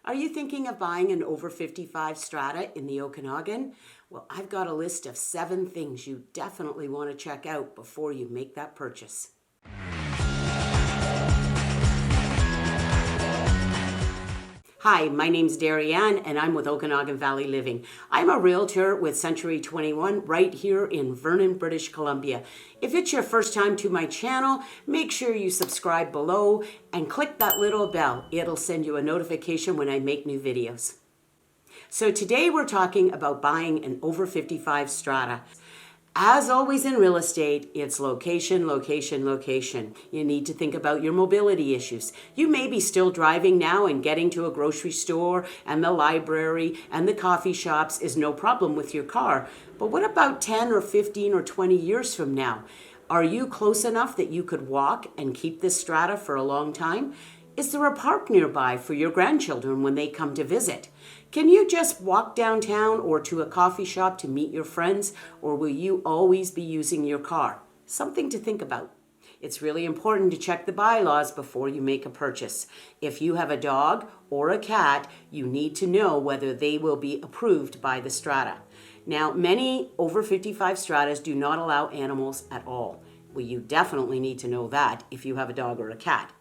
Are you thinking of buying an over 55 strata in the Okanagan? Well, I've got a list of 7 things you definitely want to check out before you make that purchase. Hi, my name's Derryanne and I'm with Okanagan Valley Living. I'm a realtor with Century 21 right here in Vernon, British Columbia. If it's your first time to my channel, make sure you subscribe below and click that little bell. It'll send you a notification when I make new videos. So today we're talking about buying an over 55 strata. As always in real estate, it's location, location, location. You need to think about your mobility issues. You may be still driving now and getting to a grocery store and the library and the coffee shops is no problem with your car. But what about 10 or 15 or 20 years from now? Are you close enough that you could walk and keep this strata for a long time? Is there a park nearby for your grandchildren when they come to visit? Can you just walk downtown or to a coffee shop to meet your friends, or will you always be using your car? Something to think about. It's really important to check the bylaws before you make a purchase. If you have a dog or a cat, you need to know whether they will be approved by the strata. Now, many over 55 stratas do not allow animals at all. Well, you definitely need to know that if you have a dog or a cat.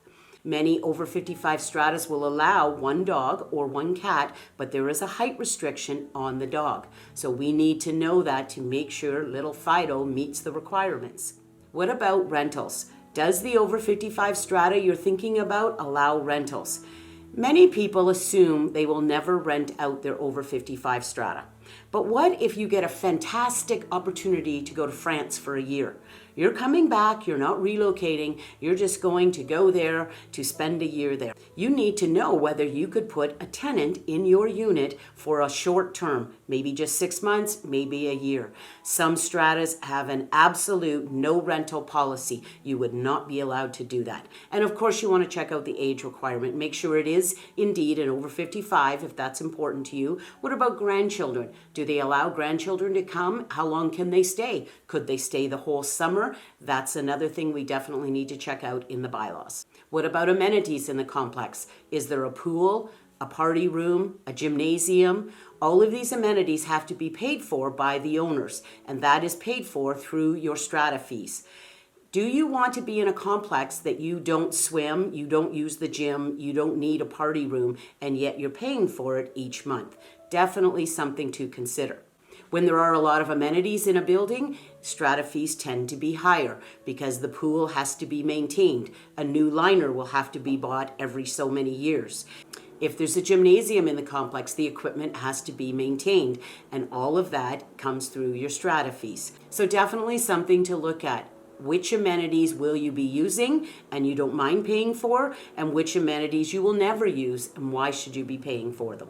Many over 55 stratas will allow one dog or one cat, but there is a height restriction on the dog. So we need to know that to make sure little Fido meets the requirements. What about rentals? Does the over 55 strata you're thinking about allow rentals? Many people assume they will never rent out their over 55 strata. But what if you get a fantastic opportunity to go to France for a year? You're coming back, you're not relocating, you're just going to go there to spend a year there. You need to know whether you could put a tenant in your unit for a short term, maybe just 6 months, maybe a year. Some stratas have an absolute no rental policy. You would not be allowed to do that. And of course, you want to check out the age requirement. Make sure it is indeed an over 55 if that's important to you. What about grandchildren? Do they allow grandchildren to come? How long can they stay? Could they stay the whole summer? That's another thing we definitely need to check out in the bylaws. What about amenities in the complex? Is there a pool, a party room, a gymnasium? All of these amenities have to be paid for by the owners, and that is paid for through your strata fees. Do you want to be in a complex that you don't swim, you don't use the gym, you don't need a party room, and yet you're paying for it each month? Definitely something to consider. When there are a lot of amenities in a building, strata fees tend to be higher because the pool has to be maintained. A new liner will have to be bought every so many years. If there's a gymnasium in the complex, the equipment has to be maintained, and all of that comes through your strata fees. So definitely something to look at. Which amenities will you be using and you don't mind paying for, and which amenities you will never use, and why should you be paying for them?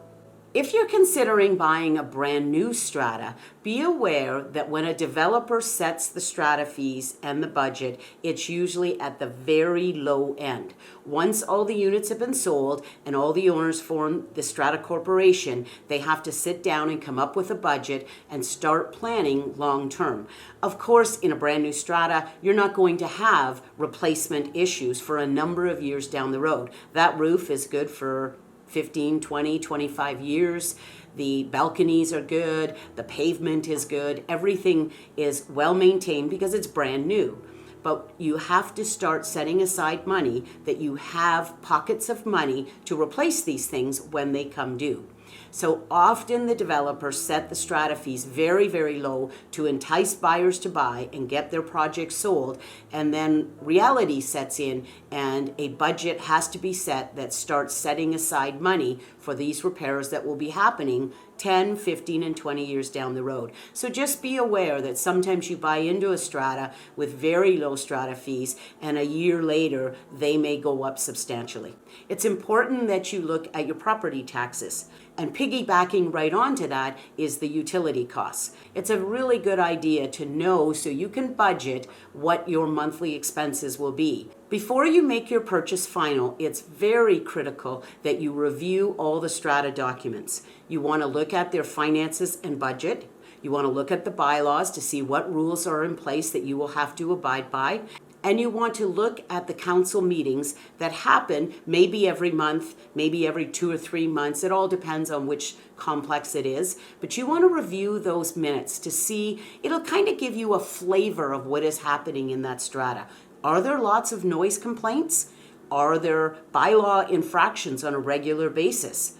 If you're considering buying a brand new strata, be aware that when a developer sets the strata fees and the budget, it's usually at the very low end. Once all the units have been sold and all the owners form the strata corporation, they have to sit down and come up with a budget and start planning long term. Of course, in a brand new strata, you're not going to have replacement issues for a number of years down the road. That roof is good for 15, 20, 25 years. The balconies are good. The pavement is good. Everything is well maintained because it's brand new. But you have to start setting aside money, that you have pockets of money to replace these things when they come due. So often the developers set the strata fees very, very low to entice buyers to buy and get their project sold. And then reality sets in and a budget has to be set that starts setting aside money for these repairs that will be happening 10, 15, and 20 years down the road. So just be aware that sometimes you buy into a strata with very low strata fees and a year later they may go up substantially. It's important that you look at your property taxes. And piggybacking right onto that is the utility costs. It's a really good idea to know so you can budget what your monthly expenses will be. Before you make your purchase final, it's very critical that you review all the strata documents. You want to look at their finances and budget. You want to look at the bylaws to see what rules are in place that you will have to abide by. And you want to look at the council meetings that happen maybe every month, maybe every 2 or 3 months. It all depends on which complex it is. But you want to review those minutes to see, it'll kind of give you a flavor of what is happening in that strata. Are there lots of noise complaints? Are there bylaw infractions on a regular basis?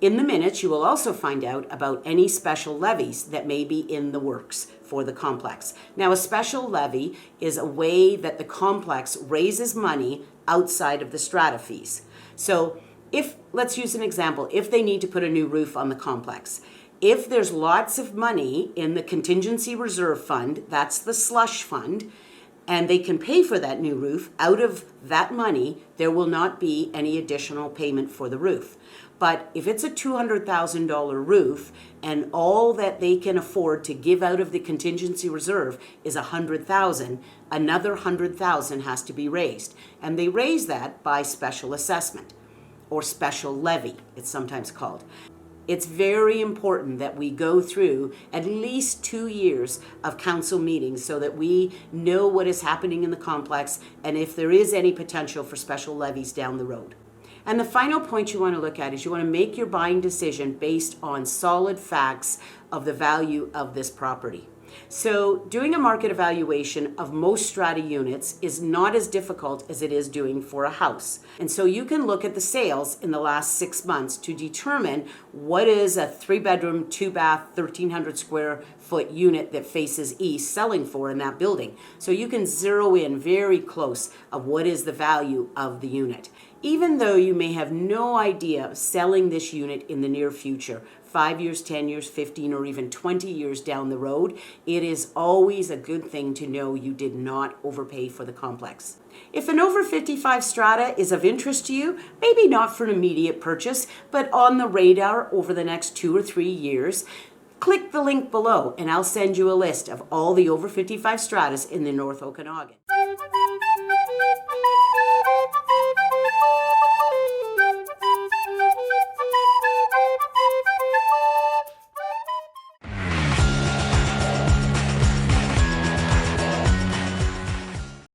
In the minutes, you will also find out about any special levies that may be in the works for the complex. Now, a special levy is a way that the complex raises money outside of the strata fees. So let's use an example, if they need to put a new roof on the complex, if there's lots of money in the contingency reserve fund, that's the slush fund, and they can pay for that new roof, out of that money, there will not be any additional payment for the roof. But if it's a $200,000 roof and all that they can afford to give out of the contingency reserve is $100,000, another $100,000 has to be raised. And they raise that by special assessment or special levy, it's sometimes called. It's very important that we go through at least 2 years of council meetings so that we know what is happening in the complex and if there is any potential for special levies down the road. And the final point you want to look at is you want to make your buying decision based on solid facts of the value of this property. So doing a market evaluation of most strata units is not as difficult as it is doing for a house. And so you can look at the sales in the last 6 months to determine what is a 3-bedroom, 2-bath, 1,300 square foot unit that faces east selling for in that building. So you can zero in very close of what is the value of the unit. Even though you may have no idea of selling this unit in the near future, 5 years, 10 years, 15, or even 20 years down the road, it is always a good thing to know you did not overpay for the complex. If an over 55 strata is of interest to you, maybe not for an immediate purchase, but on the radar over the next 2 or 3 years, click the link below and I'll send you a list of all the over 55 stratas in the North Okanagan.